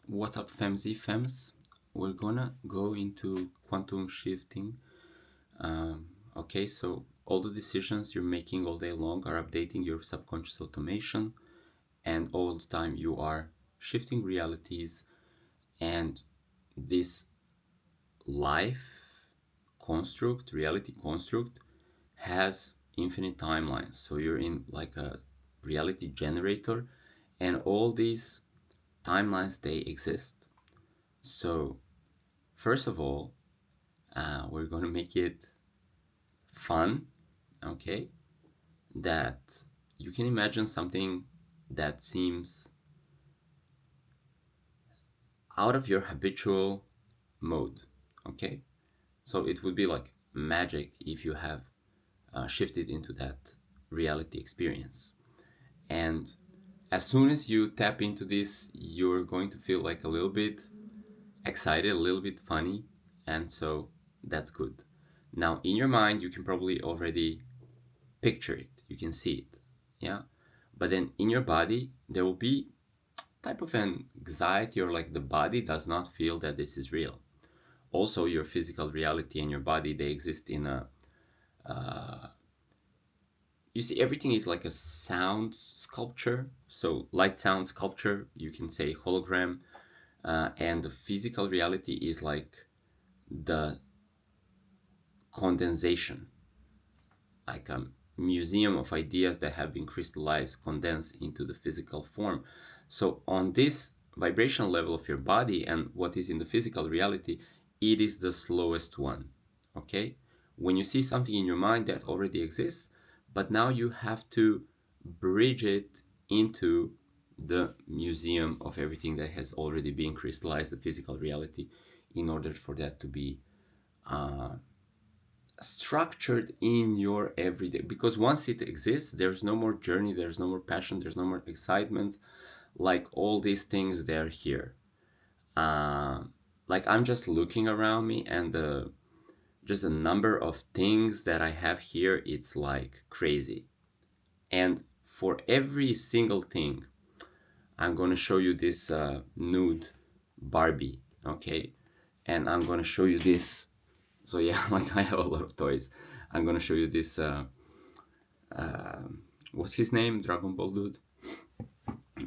What's up, FEMS? We're gonna go into quantum shifting. Okay, so all the decisions you're making all day long are updating your subconscious automation, and all the time you are shifting realities. And this life reality construct, has infinite timelines. So you're in like a reality generator, and all these timelines they exist. So first of all, we're going to make it fun, okay? That you can imagine something that seems out of your habitual mode, okay? So it would be like magic if you have shifted into that reality experience. And as soon as you tap into this, you're going to feel like a little bit excited, a little bit funny, and so that's good. Now, in your mind, you can probably already picture it, you can see it, yeah. But then in your body, there will be type of an anxiety, or like the body does not feel that this is real. Also, your physical reality and your body, they exist in a you see, everything is like a sound sculpture. So light sound sculpture, you can say hologram, and the physical reality is like the condensation, like a museum of ideas that have been crystallized, condensed into the physical form. So on this vibration level of your body and what is in the physical reality, it is the slowest one. Okay, when you see something in your mind that already exists, but now you have to bridge it into the museum of everything that has already been crystallized, the physical reality, in order for that to be structured in your everyday. Because once it exists, there's no more journey, there's no more passion, there's no more excitement. Like all these things, they're here. uh, like I'm just looking around me, and the just the number of things that I have here, it's like crazy. And for every single thing, I'm going to show you this nude Barbie, okay? And I'm going to show you this. So yeah, like I have a lot of toys. I'm going to show you this what's his name, Dragon Ball dude.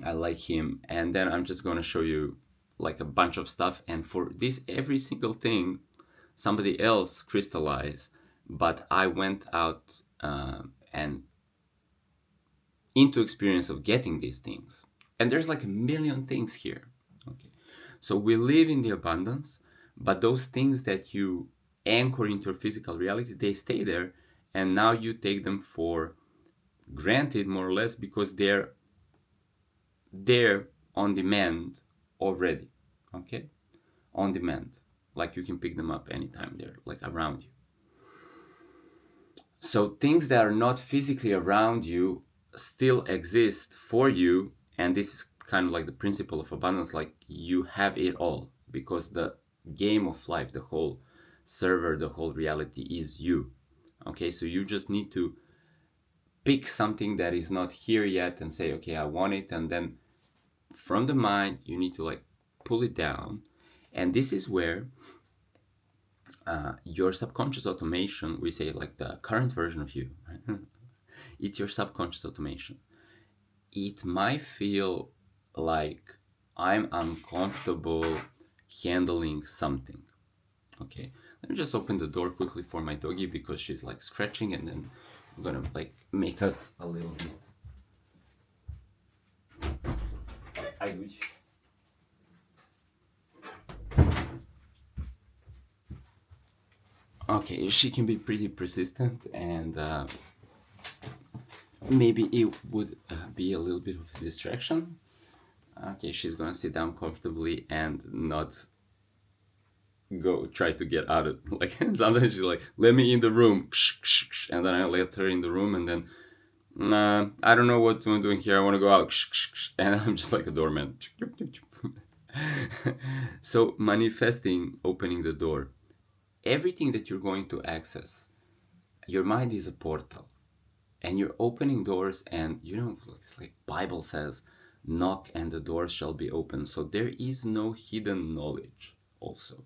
I like him. And then I'm just going to show you like a bunch of stuff, and for this every single thing somebody else crystallized, but I went out and into experience of getting these things. And there's like a million things here, okay? So we live in the abundance, but those things that you anchor into your physical reality, they stay there, and now you take them for granted, more or less, because they're there on demand already, okay? On demand, like you can pick them up anytime, they're like around you. So things that are not physically around you still exist for you, and this is kind of like the principle of abundance. Like you have it all, because the game of life, the whole server, the whole reality is you. Okay, so you just need to pick something that is not here yet and say, okay, I want it, and then from the mind you need to like pull it down. And this is where your subconscious automation, we say like the current version of you, right? It's your subconscious automation. It might feel like I'm uncomfortable handling something. Okay, let me just open the door quickly for my doggy, because she's like scratching, and then I'm gonna like make us a little bit. I wish. Okay, she can be pretty persistent, and maybe it would be a little bit of a distraction. Okay, she's gonna sit down comfortably and not go try to get out of, like, sometimes she's like, let me in the room, and then I let her in the room, and then I don't know what I'm doing here, I want to go out, and I'm just like a doorman. So manifesting, opening the door, everything that you're going to access, your mind is a portal, and you're opening doors. And it's like Bible says, knock and the door shall be open. So there is no hidden knowledge also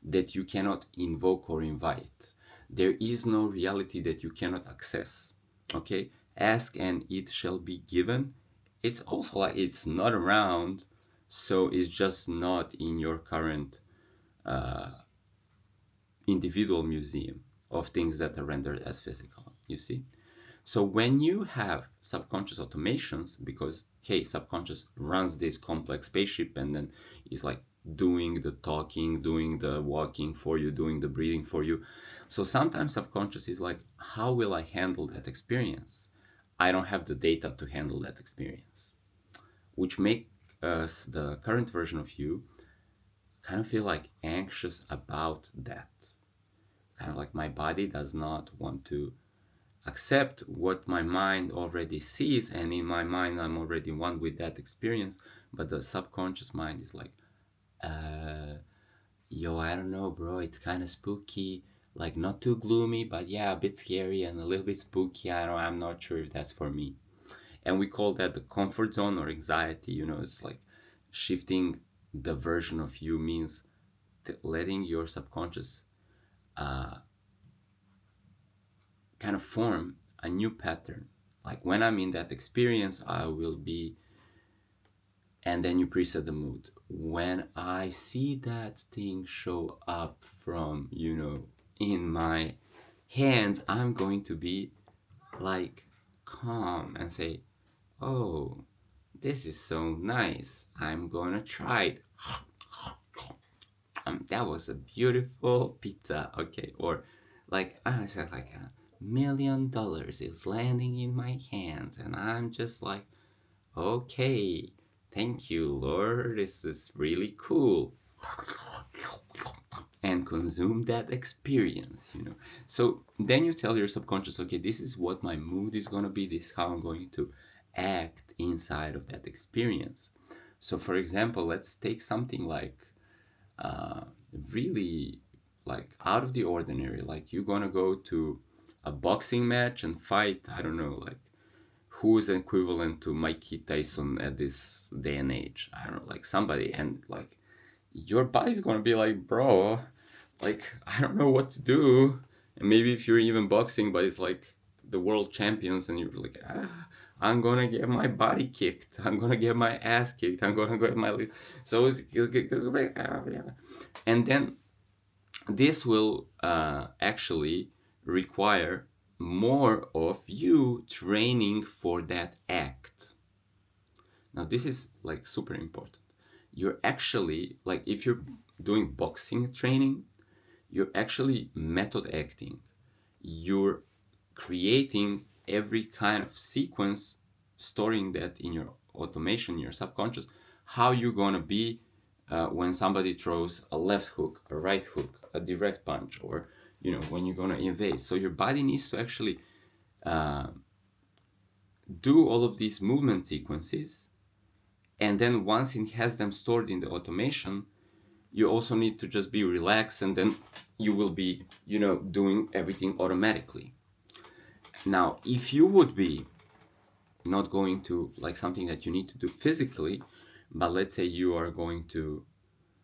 that you cannot invoke or invite. There is no reality that you cannot access. Okay? Ask and it shall be given. It's also like it's not around, so it's just not in your current individual museum of things that are rendered as physical. You see? So when you have subconscious automations, because hey, subconscious runs this complex spaceship and then is like doing the talking, doing the walking for you, doing the breathing for you. So sometimes subconscious is like, how will I handle that experience? I don't have the data to handle that experience, which make us, the current version of you, kind of feel like anxious about that. Kind of like my body does not want to accept what my mind already sees, and in my mind I'm already one with that experience, but the subconscious mind is like, yo, I don't know, bro, it's kind of spooky, like not too gloomy, but yeah, a bit scary and a little bit spooky. I'm not sure if that's for me. And we call that the comfort zone or anxiety. It's like shifting the version of you means letting your subconscious kind of form a new pattern. Like when I'm in that experience, I will be, and then you preset the mood. When I see that thing show up from, in my hands, I'm going to be like calm and say, oh, this is so nice. I'm gonna try it. That was a beautiful pizza. Okay. Or like I said, like $1 million is landing in my hands, and I'm just like, okay, thank you, Lord. This is really cool. And consume that experience. So then you tell your subconscious, okay, this is what my mood is going to be, this is how I'm going to act inside of that experience. So for example, let's take something like really like out of the ordinary, like you're gonna go to a boxing match and fight, I don't know, like who is equivalent to Mikey Tyson at this day and age, I don't know, like somebody, and like your body's gonna be like, bro, like I don't know what to do. And maybe if you're even boxing, but it's like the world champions, and you're like, I'm gonna get my body kicked, I'm gonna get my ass kicked, I'm gonna get my so it's, and then this will actually require more of you training for that act. Now this is like super important. You're actually, like if you're doing boxing training, you're actually method acting. You're creating every kind of sequence, storing that in your automation, your subconscious, how you're gonna be when somebody throws a left hook, a right hook, a direct punch, or when you're gonna invade. So your body needs to actually do all of these movement sequences, and then once it has them stored in the automation, you also need to just be relaxed, and then you will be doing everything automatically. Now if you would be not going to like something that you need to do physically, but let's say you are going to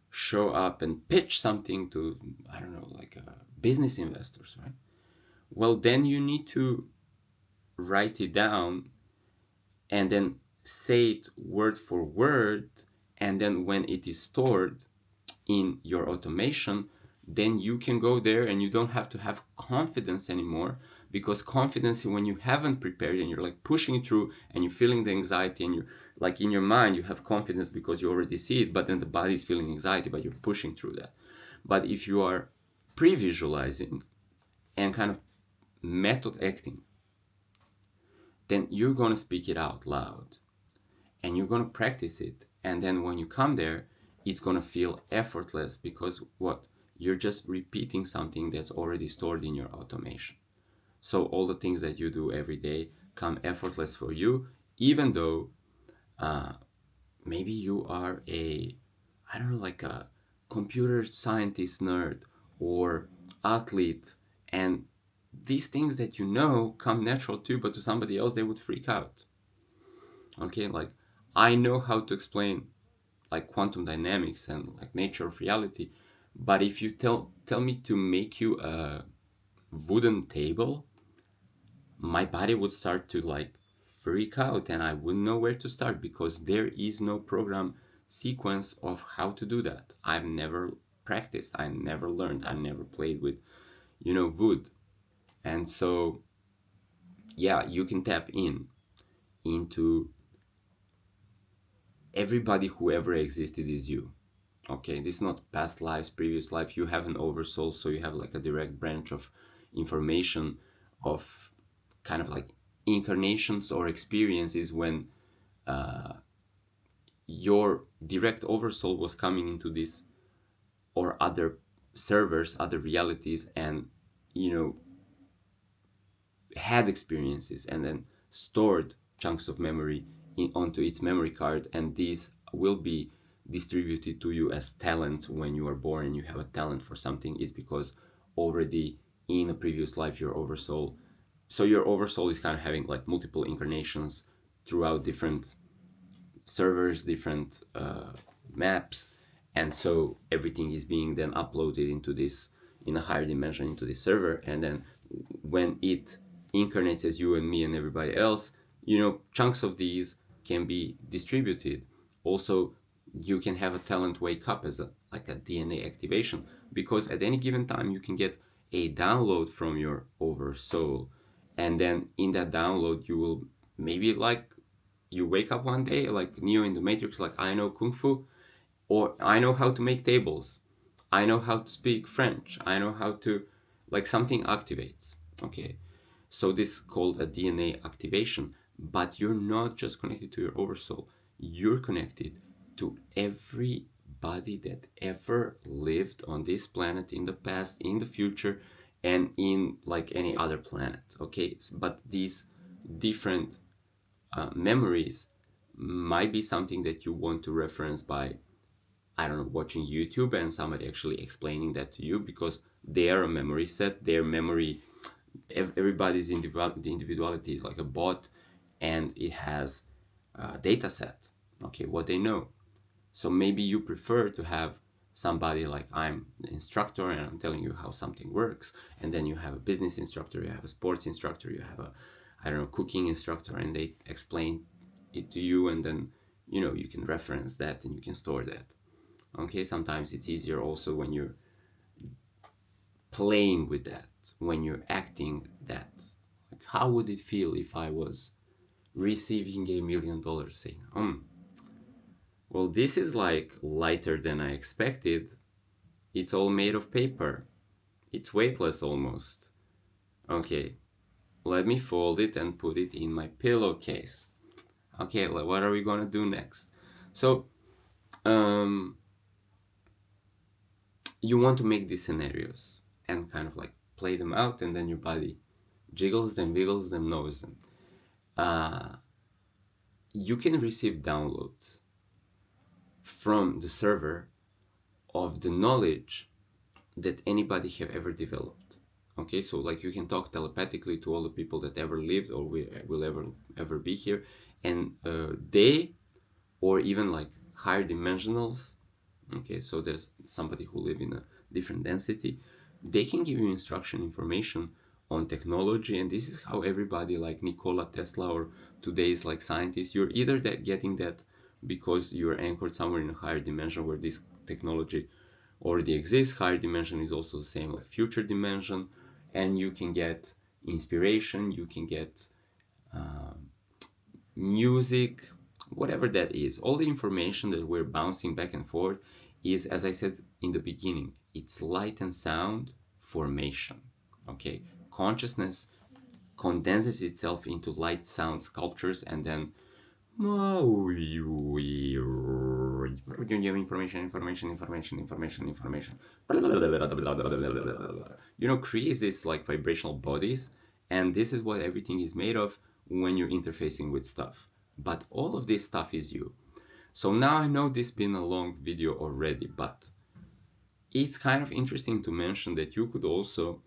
show up and pitch something to, I don't know, like business investors, right? Well, then you need to write it down and then say it word for word, and then when it is stored in your automation, then you can go there and you don't have to have confidence anymore, because confidence, when you haven't prepared and you're like pushing through and you're feeling the anxiety, and you're like in your mind you have confidence because you already see it, but then the body is feeling anxiety, but you're pushing through that. But if you are pre-visualizing and kind of method acting, then you're going to speak it out loud and you're going to practice it, and then when you come there, it's going to feel effortless, because what, you're just repeating something that's already stored in your automation. So all the things that you do every day come effortless for you, even though maybe you are a, I don't know, like a computer scientist nerd or athlete, and these things that come natural to you, but to somebody else they would freak out. Okay, like I know how to explain like quantum dynamics and like nature of reality, but if you tell me to make you a wooden table, my body would start to like freak out and I wouldn't know where to start because there is no program sequence of how to do that. I've never practiced, I never learned, I never played with, wood. And so, yeah, you can tap into everybody who ever existed is you. Okay, this is not past lives, previous life. You have an oversoul, so you have like a direct branch of information of kind of like incarnations or experiences when uh, your direct oversoul was coming into this or other servers, other realities, and you know had experiences and then stored chunks of memory onto its memory card, and these will be distributed to you as talents when you are born and you have a talent for something. It's because already in a previous life your oversoul, so your oversoul is kind of having like multiple incarnations throughout different servers, different maps, and so everything is being then uploaded into this in a higher dimension into this server, and then when it incarnates as you and me and everybody else, chunks of these can be distributed. Also, you can have a talent wake up as a like a DNA activation because at any given time you can get a download from your oversoul, and then in that download you will maybe like you wake up one day like Neo in the Matrix, like I know kung fu, or I know how to make tables, I know how to speak French, I know how to, like something activates. Okay, so this is called a DNA activation, but you're not just connected to your oversoul, you're connected to everybody that ever lived on this planet in the past, in the future, and in like any other planet. Okay, but these different memories might be something that you want to reference by, I don't know, watching YouTube and somebody actually explaining that to you because they are a memory set, their memory, everybody's individuality is like a bot, and it has a data set, okay, what they know. So maybe you prefer to have somebody like I'm the instructor and I'm telling you how something works, and then you have a business instructor, you have a sports instructor, you have a, I don't know, cooking instructor, and they explain it to you, and then you can reference that and you can store that. Okay, sometimes it's easier also when you're playing with that, when you're acting that. Like, how would it feel if I was receiving $1 million saying, well, this is like lighter than I expected. It's all made of paper. It's weightless almost. Okay, let me fold it and put it in my pillowcase. Okay, what are we gonna do next? So, um, you want to make these scenarios and kind of like play them out, and then your body jiggles them, wiggles them, knows them. Uh, you can receive downloads from the server of the knowledge that anybody have ever developed. Okay, so like you can talk telepathically to all the people that ever lived or will ever be here, and they, or even like higher dimensionals. Okay, so there's somebody who live in a different density, they can give you instruction information on technology, and this is how everybody like Nikola Tesla or today's like scientists, you're either that getting that because you're anchored somewhere in a higher dimension where this technology already exists. Higher dimension is also the same like future dimension, and you can get inspiration, you can get uh, music, whatever that is. All the information that we're bouncing back and forth is, as I said in the beginning, it's light and sound formation. Okay, consciousness condenses itself into light sound sculptures, and then information. Creates this like vibrational bodies, and this is what everything is made of when you're interfacing with stuff. But all of this stuff is you. So now I know this has been a long video already, but it's kind of interesting to mention that you could also,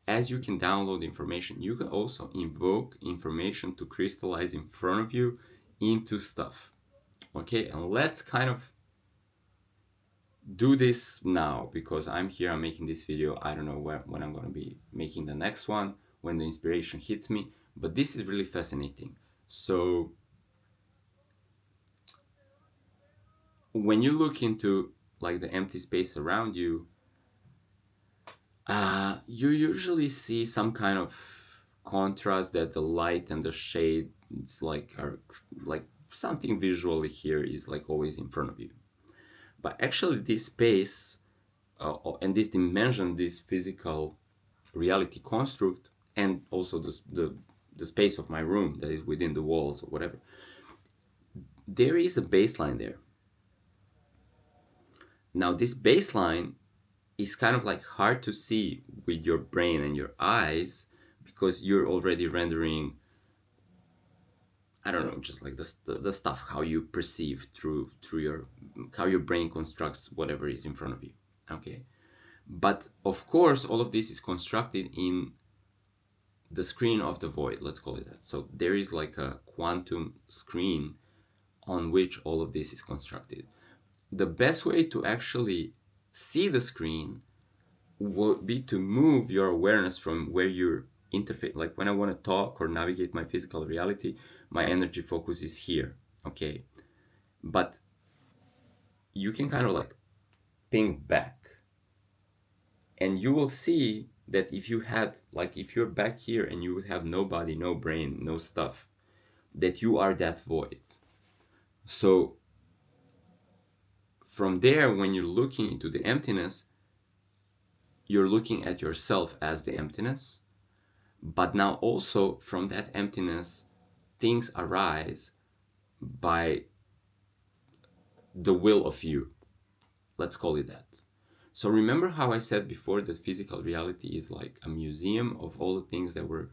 as you can download information, you can also invoke information to crystallize in front of you into stuff. Okay, and let's kind of do this now, because I'm here, I'm making this video. I don't know when I'm going to be making the next one, when the inspiration hits me, but this is really fascinating. So when you look into like the empty space around you, you usually see some kind of contrast, that the light and the shade, it's like are like something visually here is like always in front of you. But actually this space, and this dimension, this physical reality construct, and also the space of my room that is within the walls or whatever, there is a baseline there. Now this baseline is kind of like hard to see with your brain and your eyes, because you're already rendering, I don't know, just like the stuff how you perceive through your, how your brain constructs whatever is in front of you. Okay, but of course all of this is constructed in the screen of the void, let's call it that. So there is like a quantum screen on which all of this is constructed. The best way to actually see the screen would be to move your awareness from where you're interface. Like when I want to talk or navigate my physical reality, my energy focus is here. Okay, but you can kind of like ping back, and you will see that if you had, like, if you're back here and you would have no body, no brain, no stuff, that you are that void. So from there, when you're looking into the emptiness, you're looking at yourself as the emptiness. But now also from that emptiness, things arise by the will of you. Let's call it that. So remember how I said before that physical reality is like a museum of all the things that were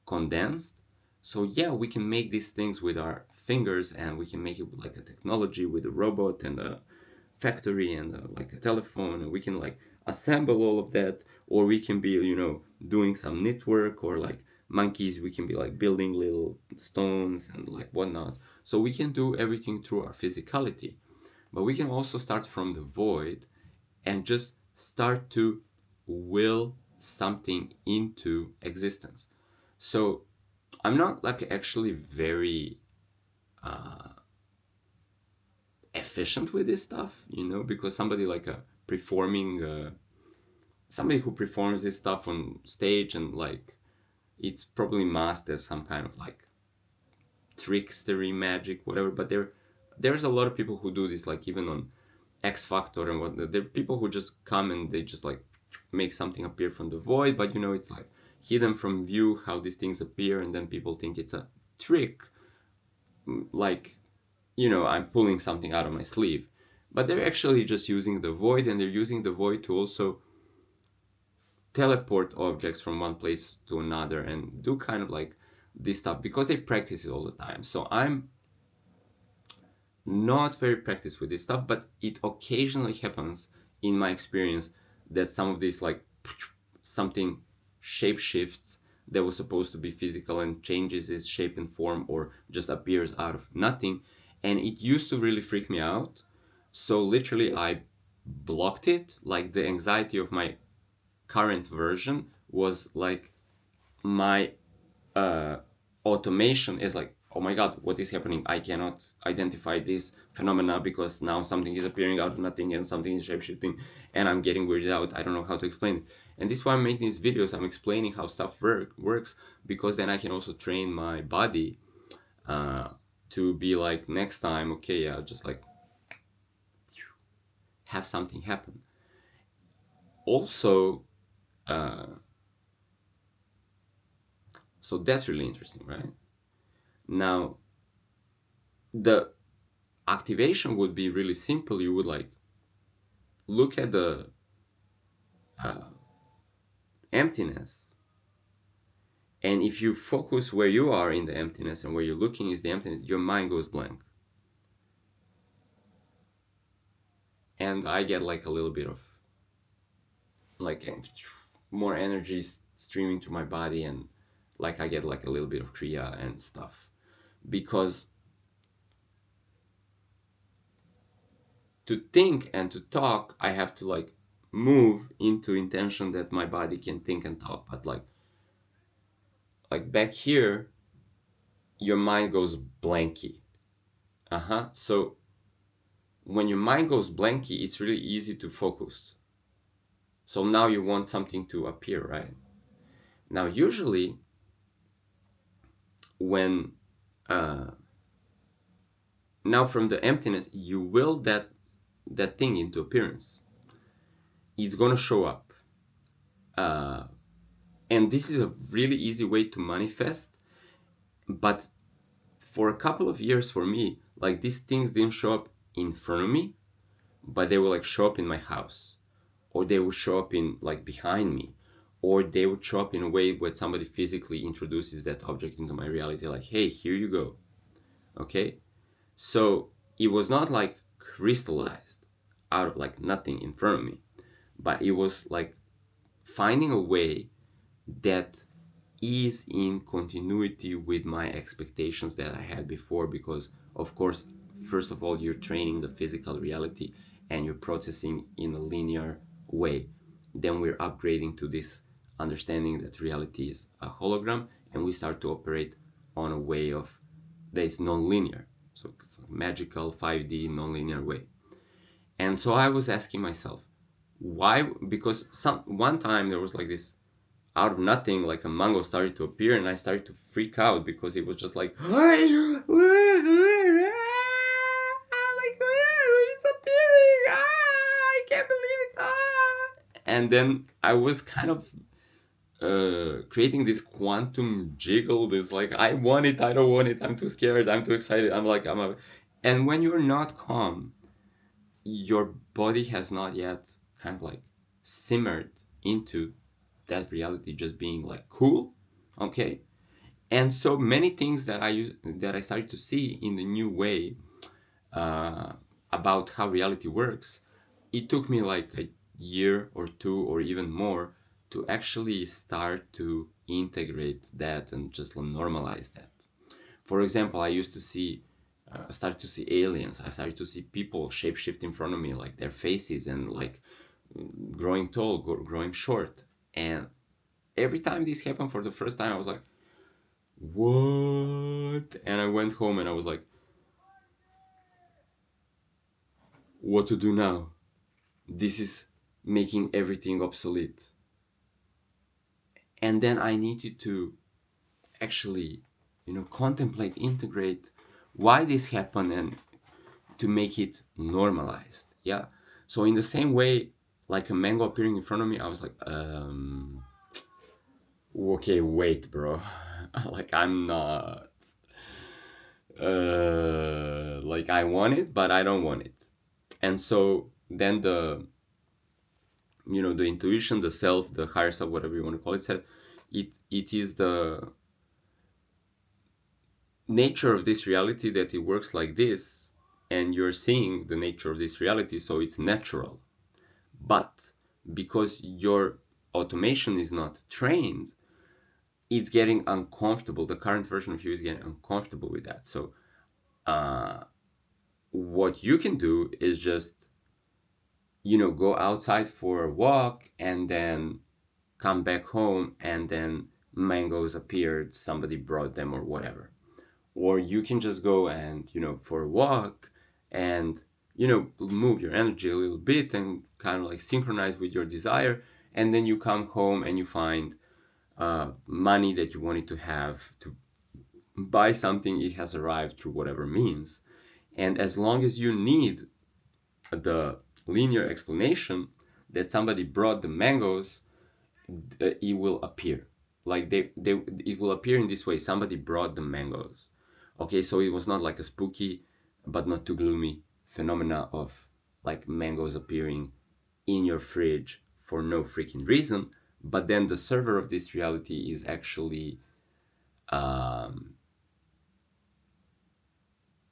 condensed? So yeah, we can make these things with our fingers, and we can make it with like a technology, with a robot and a factory and like a telephone, and we can like assemble all of that. Or we can be, doing some network, or like monkeys, we can be like building little stones and like whatnot. So we can do everything through our physicality, but we can also start from the void and just start to will something into existence. So I'm not like actually very efficient with this stuff, because somebody like a performing somebody who performs this stuff on stage, and like it's probably masked as some kind of like trickstery magic, whatever. But there's a lot of people who do this, like even on X Factor and whatnot. There are people who just come and they just like make something appear from the void, but it's like hidden from view how these things appear, and then people think it's a trick, like I'm pulling something out of my sleeve. But they're actually just using the void, and they're using the void to also teleport objects from one place to another and do kind of like this stuff, because they practice it all the time. So I'm not very practiced with this stuff, but it occasionally happens in my experience that some of these like something shape shifts that was supposed to be physical and changes its shape and form, or just appears out of nothing. And it used to really freak me out. So literally I blocked it. Like the anxiety of my current version was like my automation is like, oh my god, what is happening? I cannot identify this phenomena, because now something is appearing out of nothing and something is shapeshifting, and I'm getting weirded out. I don't know how to explain it. And this is why I'm making these videos. I'm explaining how stuff works, because then I can also train my body to be like, next time, okay, yeah, just like have something happen. Also, so that's really interesting, right? Now, the activation would be really simple. You would like look at the emptiness, and if you focus where you are in the emptiness, and where you're looking is the emptiness, your mind goes blank. And I get like a little bit of like more energy streaming through my body, and like I get like a little bit of kriya and stuff, because to think and to talk, I have to like move into intention that my body can think and talk. But like back here, your mind goes blanky. So when your mind goes blanky, it's really easy to focus. So now you want something to appear, right? Now usually when now from the emptiness you will that thing into appearance. It's gonna show up. And this is a really easy way to manifest. But for a couple of years for me, like these things didn't show up in front of me, but they will like show up in my house, or they will show up in like behind me, or they would show up in a way where somebody physically introduces that object into my reality, like, hey, here you go. Okay, so it was not like crystallized out of like nothing in front of me, but it was like finding a way that is in continuity with my expectations that I had before. Because of course, first of all, you're training the physical reality and you're processing in a linear way. Then we're upgrading to this understanding that reality is a hologram, and we start to operate on a way of that is non-linear. So it's a magical 5D non-linear way. And so I was asking myself, why? Because one time there was like this, out of nothing, like a mango started to appear, and I started to freak out because it was just like, like it's appearing, I can't believe it, and then I was kind of creating this quantum jiggle, this like, I want it, I don't want it, I'm too scared, I'm too excited, and when you're not calm, your body has not yet kind of like simmered into that reality just being like cool. Okay, and so many things that I started to see in the new way about how reality works, it took me like a year or two or even more to actually start to integrate that and just normalize that. For example, I used to see started to see aliens. I started to see people shapeshift in front of me, like their faces, and like growing tall, growing short. And every time this happened for the first time, I was like, what? And I went home and I was like, what to do now? This is making everything obsolete. And then I needed to actually, contemplate, integrate why this happened, and to make it normalized. Yeah. So in the same way, like a mango appearing in front of me, I was like, okay, wait, bro. Like, I'm not like, I want it, but I don't want it. And so then the intuition, the self, the higher self, whatever you want to call it, said it is the nature of this reality that it works like this, and you're seeing the nature of this reality, so it's natural. But because your automation is not trained, it's getting uncomfortable. The current version of you is getting uncomfortable with that. So what you can do is just go outside for a walk, and then come back home, and then mangoes appeared, somebody brought them or whatever. Or you can just go and for a walk, and move your energy a little bit and kind of like synchronize with your desire, and then you come home and you find money that you wanted to have to buy something. It has arrived through whatever means. And as long as you need the linear explanation that somebody brought the mangoes, it will appear. Like it will appear in this way: somebody brought the mangoes. Okay, so it was not like a spooky but not too gloomy phenomena of like mangoes appearing in your fridge for no freaking reason. But then the server of this reality is actually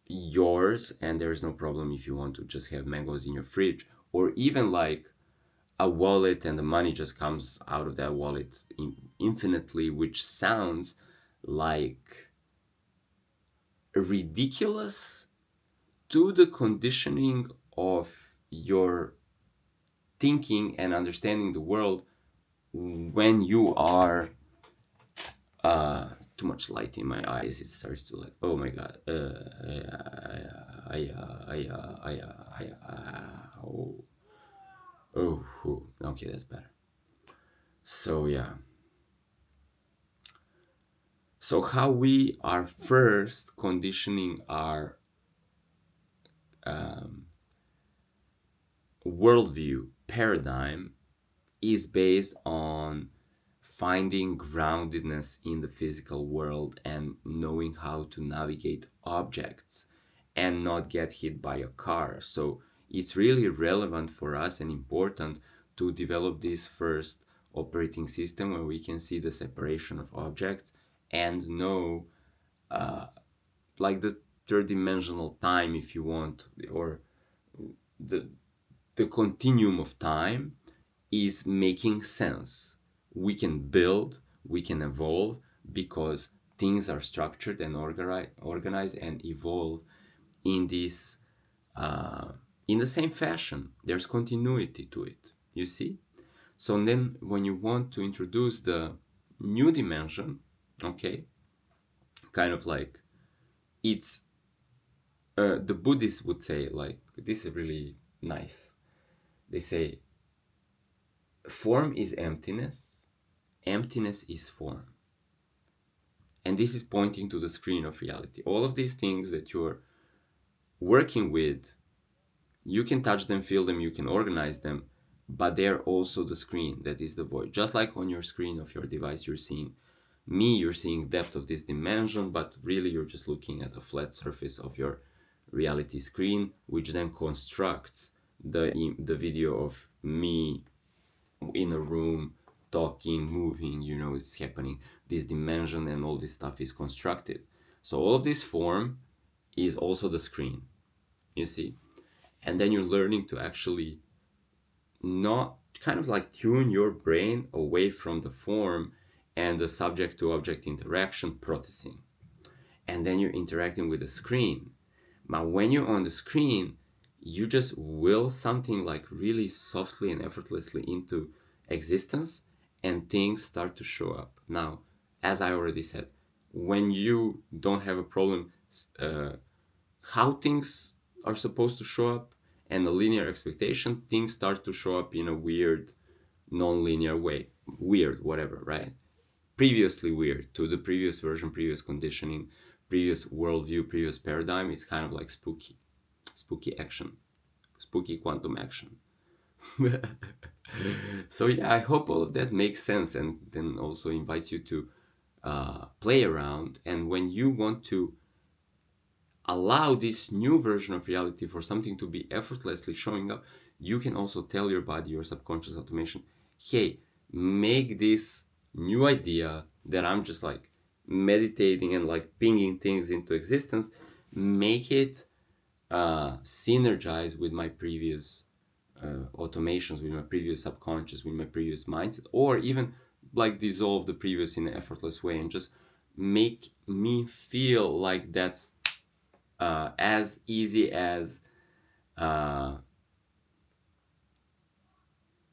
yours, and there's no problem if you want to just have mangoes in your fridge, or even like a wallet, and the money just comes out of that wallet infinitely, which sounds like ridiculous to the conditioning of your thinking and understanding the world when you are too much light in my eyes. It starts to like, oh my god, oh, okay, that's better. So yeah, so how we are first conditioning our worldview paradigm is based on finding groundedness in the physical world and knowing how to navigate objects and not get hit by a car. So it's really relevant for us and important to develop this first operating system where we can see the separation of objects and know like the third dimensional time, if you want, or the the continuum of time is making sense. We can build, we can evolve because things are structured and organized and evolve in this in the same fashion. There's continuity to it. You see? So then when you want to introduce the new dimension, okay, kind of like it's the Buddhists would say like this is really nice. They say form is emptiness, emptiness is form. And this is pointing to the screen of reality. All of these things that you're working with, you can touch them, feel them, you can organize them, but they're also the screen that is the void. Just like on your screen of your device, you're seeing me, you're seeing depth of this dimension, but really you're just looking at a flat surface of your reality screen, which then constructs the video of me in a room talking, moving, it's happening. This dimension and all this stuff is constructed. So all of this form is also the screen, you see? And then you're learning to actually not kind of like tune your brain away from the form and the subject to object interaction processing. And then you're interacting with the screen. But when you're on the screen, you just will something like really softly and effortlessly into existence and things start to show up. Now, as I already said, when you don't have a problem, how things are supposed to show up and a linear expectation, things start to show up in a weird, non-linear way. Weird, whatever, right? Previously weird to the previous version, previous conditioning, previous worldview, previous paradigm. It's kind of like spooky action, spooky quantum action. So yeah, I hope all of that makes sense and then also invites you to play around. And when you want to allow this new version of reality for something to be effortlessly showing up, you can also tell your body, your subconscious automation, hey, make this new idea that I'm just like meditating and like pinging things into existence, make it synergize with my previous automations, with my previous subconscious, with my previous mindset, or even like dissolve the previous in an effortless way and just make me feel like that's as easy as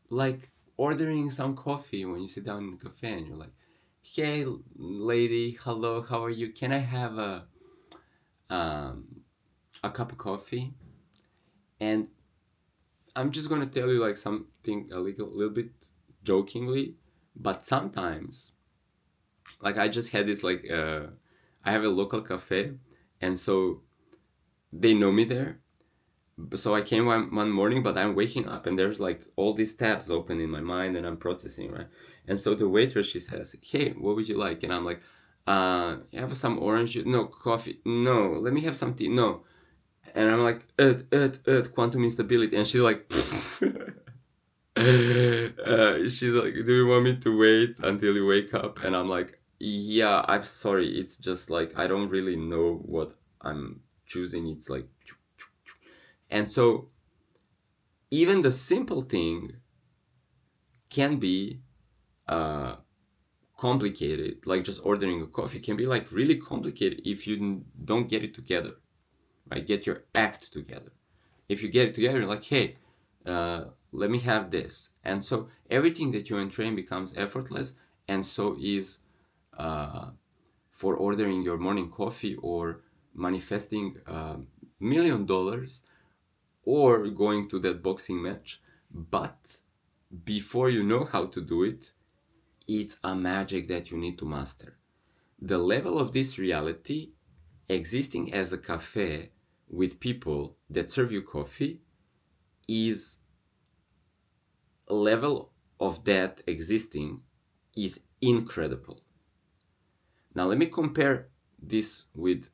like ordering some coffee when you sit down in a cafe and you're like, hey lady, hello, how are you, can I have a cup of coffee? And I'm just gonna tell you like something a little bit jokingly, but sometimes like I just had this like I have a local cafe and so they know me there. So I came one morning, but I'm waking up and there's like all these tabs open in my mind and I'm processing, right? And so the waitress, she says, hey, what would you like? And I'm like, you have some orange juice? No. Coffee? No. Let me have some tea? No. And I'm like, quantum instability. And she's like, she's like, do you want me to wait until you wake up? And I'm like, yeah, I'm sorry. It's just like, I don't really know what I'm choosing. It's like, and so even the simple thing can be complicated. Like just ordering a coffee can be like really complicated if you don't get it together, right? Get your act together. If you get it together, you're like, hey, let me have this. And so everything that you entrain becomes effortless, and so is for ordering your morning coffee or manifesting $1 million or going to that boxing match. But before you know how to do it, it's a magic that you need to master. The level of this reality, existing as a cafe with people that serve you coffee, is a level of that existing is incredible. Now let me compare this with,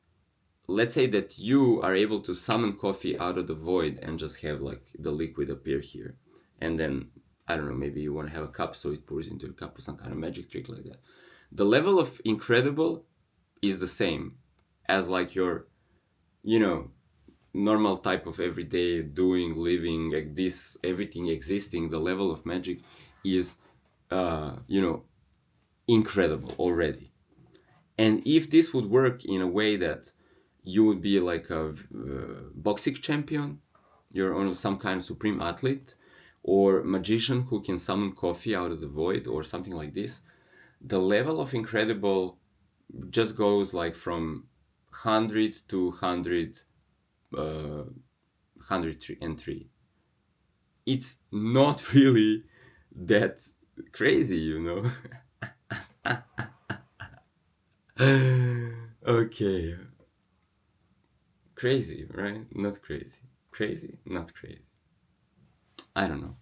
let's say that you are able to summon coffee out of the void and just have like the liquid appear here, and then I don't know, maybe you want to have a cup so it pours into a cup or some kind of magic trick like that. The level of incredible is the same as like your, you know, normal type of everyday doing, living, like this, everything existing. The level of magic is incredible already. And if this would work in a way that you would be like a boxing champion, you're on some kind of supreme athlete, or magician who can summon coffee out of the void, or something like this, the level of incredible just goes like from 100 to 100, 103. It's not really that crazy, you know. Okay. Crazy, right? Not crazy. Crazy, not crazy. I don't know.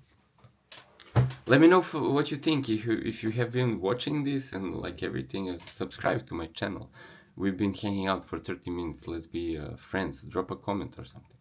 Let me know what you think. If you have been watching this and like everything, subscribe to my channel. We've been hanging out for 30 minutes. Let's be friends. Drop a comment or something.